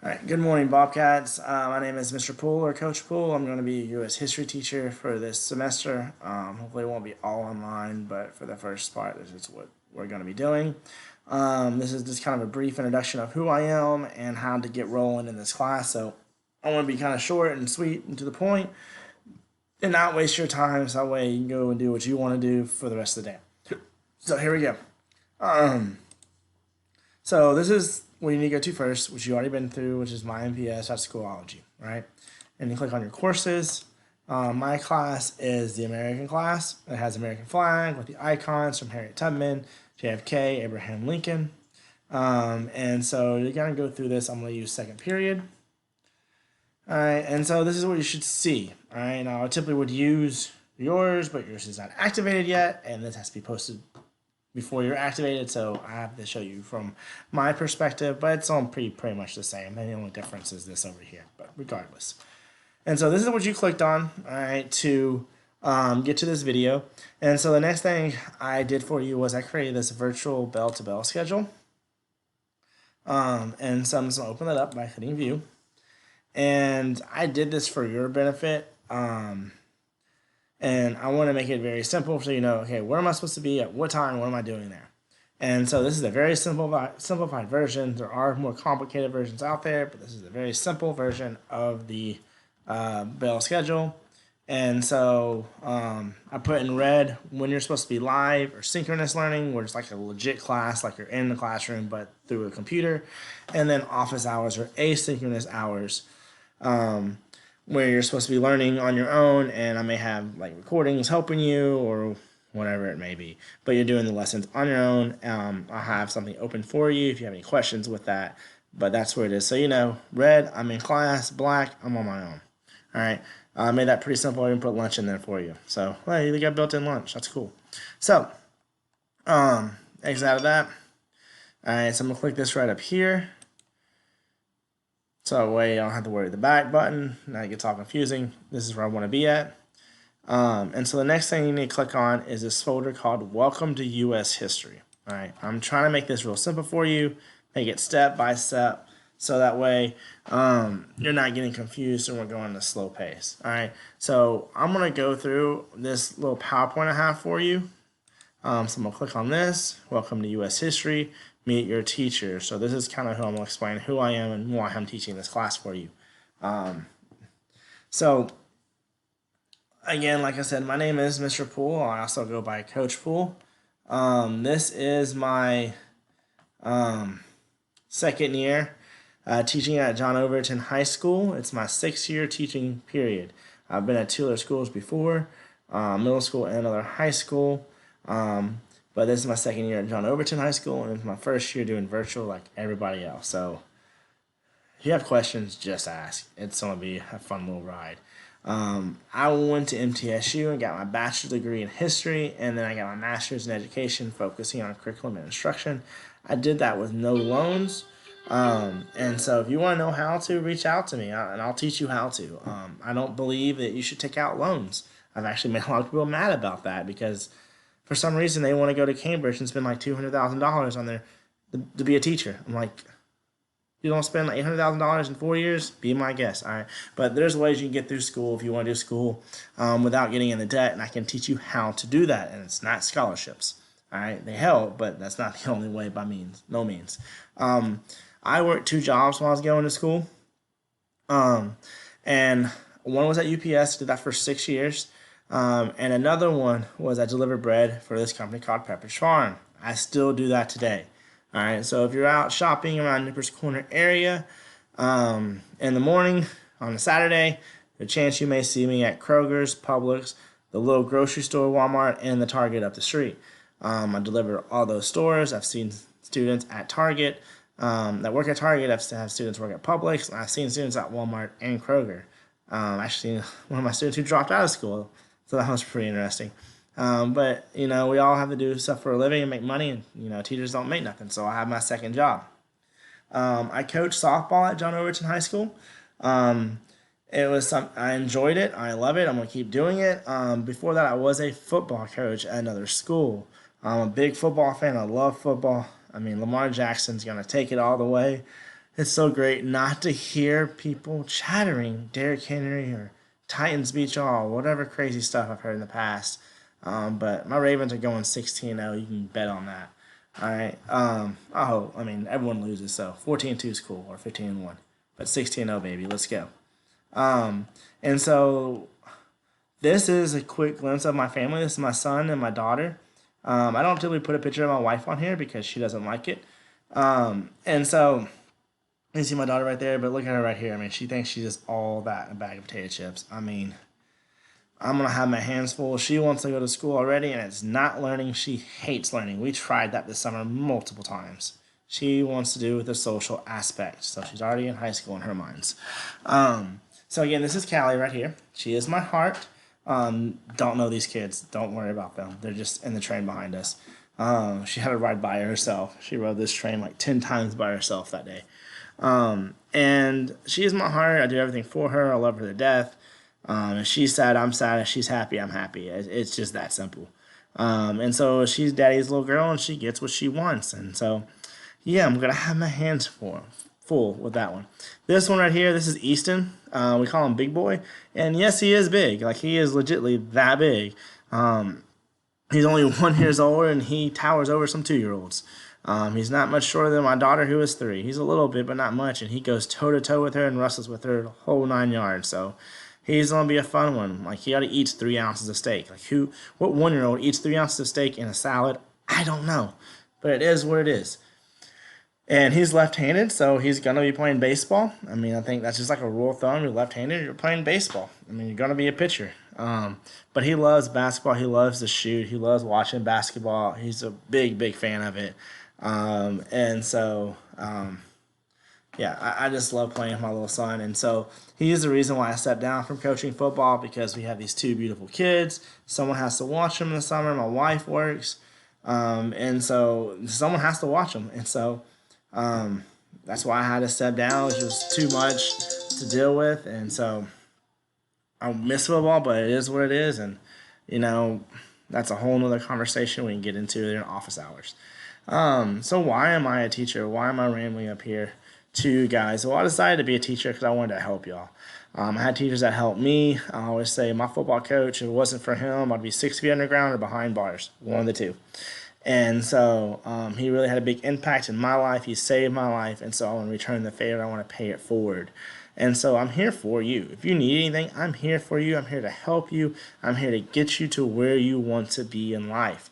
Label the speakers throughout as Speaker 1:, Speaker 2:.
Speaker 1: All right, good morning, Bobcats. My name is Mr. Poole or Coach Poole. I'm going to be a U.S. history teacher for this semester. Hopefully, it won't be all online, but for the first part, this is what we're going to be doing. This is just kind of a brief introduction of who I am and how to get rolling in this class. So, I want to be kind of short and sweet and to the point and not waste your time. So that way, you can go and do what you want to do for the rest of the day. So, here we go. So this is what you need to go to first, which you already been through, which is my MPS, that's Schoology, right? And you click on your courses. My class is the American class. It has American flag with the icons from Harriet Tubman, JFK, Abraham Lincoln. And so you're going to go through this. I'm going to use second period. All right, and so this is what you should see. All right, now I typically would use yours, but yours is not activated yet, and this has to be posted before you're activated, so I have to show you from my perspective, but it's all pretty much the same. And the only difference is this over here, but regardless. And so this is what you clicked on, all right, to get to this video. And so the next thing I did for you was I created this virtual bell-to-bell schedule. And so I'm just going to open that up by hitting view. And I did this for your benefit. And I want to make it very simple so you know, okay, where am I supposed to be at what time? What am I doing there? And so this is a very simplified version. There are more complicated versions out there, but this is a very simple version of the bell schedule. And so I put in red when you're supposed to be live or synchronous learning, where it's like a legit class, like you're in the classroom, but through a computer. And then office hours or asynchronous hours. Where you're supposed to be learning on your own, and I may have like recordings helping you or whatever it may be, but you're doing the lessons on your own. I'll have something open for you if you have any questions with that, but that's where it is. So, you know, red, I'm in class, black, I'm on my own. All right, I made that pretty simple. I even put lunch in there for you. So, well, you got built-in lunch. That's cool. So, exit out of that. All right, so I'm gonna click this right up here. So that way I don't have to worry the back button. Now it gets all confusing. This is where I want to be at. And so the next thing you need to click on is this folder called Welcome to U.S. History. All right, I'm trying to make this real simple for you, make it step by step, so that way you're not getting confused and we're going at a slow pace. All right, so I'm going to go through this little PowerPoint I have for you. So I'm going to click on this, Welcome to U.S. History. Meet your teacher. So this is kind of who I'm going to explain who I am and why I'm teaching this class for you. So again, like I said, my name is Mr. Poole. I also go by Coach Poole. This is my second year teaching at John Overton High School. It's my 6th year teaching period. I've been at 2 other schools before, middle school and another high school. But this is my 2nd year at John Overton High School, and it's my 1st year doing virtual like everybody else. So if you have questions, just ask. It's going to be a fun little ride. I went to MTSU and got my bachelor's degree in history, and then I got my master's in education focusing on curriculum and instruction. I did that with no loans. And so if you want to know how to, reach out to me, and I'll teach you how to. I don't believe that you should take out loans. I've actually made a lot of people mad about that because for some reason, they want to go to Cambridge and spend like $200,000 on their to be a teacher. I'm like, you don't spend like $800,000 in 4 years? Be my guest, all right? But there's ways you can get through school if you want to do school without getting into debt, and I can teach you how to do that. And it's not scholarships, all right? They help, but that's not the only way by no means. I worked 2 jobs while I was going to school, and one was at UPS. Did that for 6 years. And another one was I delivered bread for this company called Pepperidge Farm. I still do that today. All right, so if you're out shopping around Nippers Corner area in the morning on a Saturday, there's a chance you may see me at Kroger's, Publix, the little grocery store, Walmart, and the Target up the street. I deliver all those stores. I've seen students at Target that work at Target. I've had students work at Publix. I've seen students at Walmart and Kroger. Actually, one of my students who dropped out of school. So that was pretty interesting. But, you know, we all have to do stuff for a living and make money. And, you know, teachers don't make nothing. So I have my second job. I coach softball at John Overton High School. I enjoyed it. I love it. I'm going to keep doing it. Before that, I was a football coach at another school. I'm a big football fan. I love football. I mean, Lamar Jackson's going to take it all the way. It's so great not to hear people chattering Derrick Henry or Titans beat y'all, whatever crazy stuff I've heard in the past. But my Ravens are going 16-0. You can bet on that. All right. I mean, everyone loses, so 14-2 is cool, or 15-1. But 16-0, baby. Let's go. And so this is a quick glimpse of my family. This is my son and my daughter. I don't typically put a picture of my wife on here because she doesn't like it. And so you see my daughter right there, but look at her right here. I mean, she thinks she's just all that in a bag of potato chips. I mean, I'm going to have my hands full. She wants to go to school already, and it's not learning. She hates learning. We tried that this summer multiple times. She wants to do with the social aspect, so she's already in high school in her minds. So again, this is Callie right here. She is my heart. Don't know these kids. Don't worry about them. They're just in the train behind us. She had to ride by herself. She rode this train like 10 times by herself that day. And she is my heart. I do everything for her. I love her to death. If she's sad, I'm sad. If she's happy, I'm happy. It's just that simple. And so she's daddy's little girl, and she gets what she wants. And so, yeah, I'm gonna have my hands full with that one. This one right here, this is Easton. We call him Big Boy, and yes, he is big. Like, he is legitimately that big. He's only 1 year old, and he towers over some 2-year-olds. He's not much shorter than my daughter, who is 3. He's a little bit, but not much, and he goes toe to toe with her and wrestles with her the whole 9 yards. So he's gonna be a fun one. Like, he already eats 3 ounces of steak. Like, what 1-year-old eats 3 ounces of steak in a salad? I don't know, but it is what it is. And he's left-handed, so he's gonna be playing baseball. I mean, I think that's just like a rule of thumb. You're left-handed, you're playing baseball. I mean, you're gonna be a pitcher. But he loves basketball. He loves to shoot. He loves watching basketball. He's a big, big fan of it. And so, yeah, I just love playing with my little son. And so he is the reason why I stepped down from coaching football, because we have these 2 beautiful kids. Someone has to watch them in the summer. My wife works. And so someone has to watch them. And so that's why I had to step down. It was just too much to deal with. And so I miss football, but it is what it is. And, that's a whole nother conversation we can get into during office hours. So why am I a teacher? Why am I rambling up here to you guys? Well, I decided to be a teacher because I wanted to help y'all. I had teachers that helped me. I always say my football coach, if it wasn't for him, I'd be 6 feet underground or behind bars, one of the two. And so he really had a big impact in my life. He saved my life. And so I want to return the favor. I want to pay it forward. And so I'm here for you. If you need anything, I'm here for you. I'm here to help you. I'm here to get you to where you want to be in life.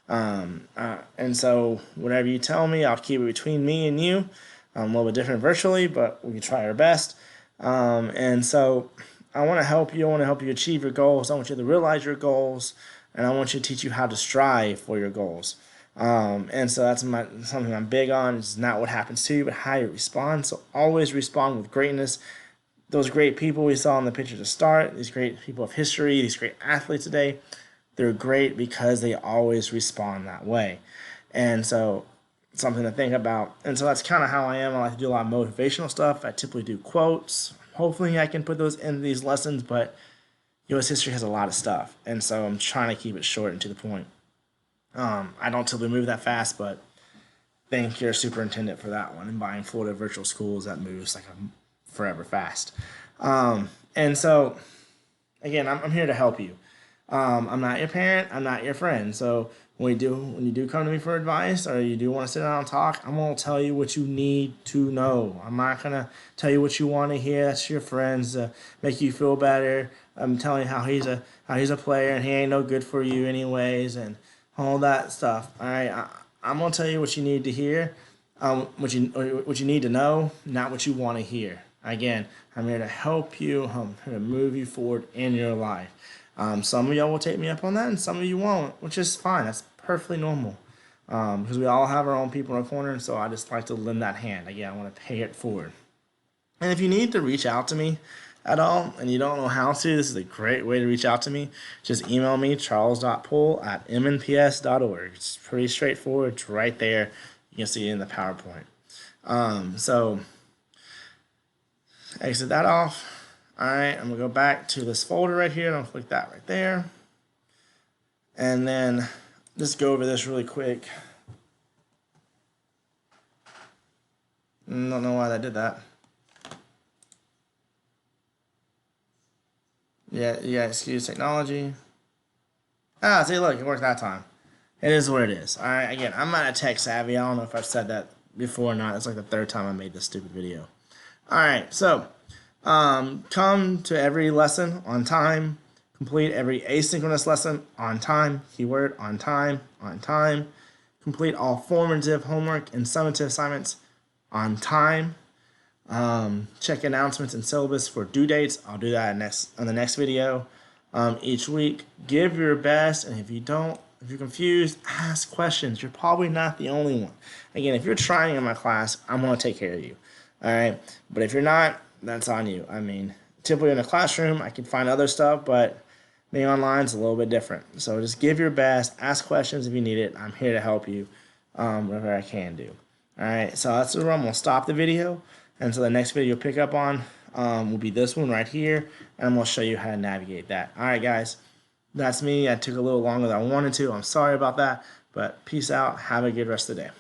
Speaker 1: And so whatever you tell me, I'll keep it between me and you. A little bit different virtually, but we can try our best. And so I want to help you. I want to help you achieve your goals. I want you to realize your goals, and I want you to teach you how to strive for your goals. And so that's something I'm big on. It's not what happens to you, but how you respond. So always respond with greatness. Those great people we saw in the picture to start, these great people of history, these great athletes today, they're great because they always respond that way. And so something to think about. And so that's kind of how I am. I like to do a lot of motivational stuff. I typically do quotes. Hopefully I can put those in these lessons, but U.S. history has a lot of stuff. And so I'm trying to keep it short and to the point. I don't typically move that fast, but thank your superintendent for that one and buying Florida Virtual Schools that moves like a forever fast. And so, again, I'm here to help you. I'm not your parent. I'm not your friend. So when you do come to me for advice, or you do want to sit down and talk, I'm gonna tell you what you need to know. I'm not gonna tell you what you want to hear. That's your friends to make you feel better. I'm telling you how he's a player and he ain't no good for you anyways, and all that stuff. All right, I'm gonna tell you what you need to hear, what you need to know, not what you want to hear. Again, I'm here to help you. I'm here to move you forward in your life. Some of y'all will take me up on that, and some of you won't, which is fine. That's perfectly normal, because we all have our own people in our corner, and so I just like to lend that hand. Again, I want to pay it forward. And if you need to reach out to me at all, and you don't know how to, this is a great way to reach out to me. Just email me, charles.poole@mnps.org. It's pretty straightforward. It's right there. You can see it in the PowerPoint. So exit that off. All right, I'm going to go back to this folder right here, and I'll click that right there. And then just go over this really quick. Don't know why that did that. Yeah, excuse technology. Ah, see, look, it worked that time. It is what it is. All right, again, I'm not a tech savvy. I don't know if I've said that before or not. It's like the third time I made this stupid video. All right, so come to every lesson on time. Complete every asynchronous lesson on time. Keyword on time, on time. Complete all formative homework and summative assignments on time. Check announcements and syllabus for due dates. I'll do that on the next video. Each week, give your best, and if you're confused, ask questions. You're probably not the only one. Again, if you're trying in my class, I'm going to take care of you. All right, but if you're not, that's on you. I mean, typically in a classroom, I can find other stuff, but being online is a little bit different. So just give your best, ask questions if you need it. I'm here to help you, whatever I can do. All right, so that's where I'm going to stop the video. And so the next video you'll pick up on will be this one right here, and I'm going to show you how to navigate that. All right, guys, that's me. I took a little longer than I wanted to. I'm sorry about that, but peace out. Have a good rest of the day.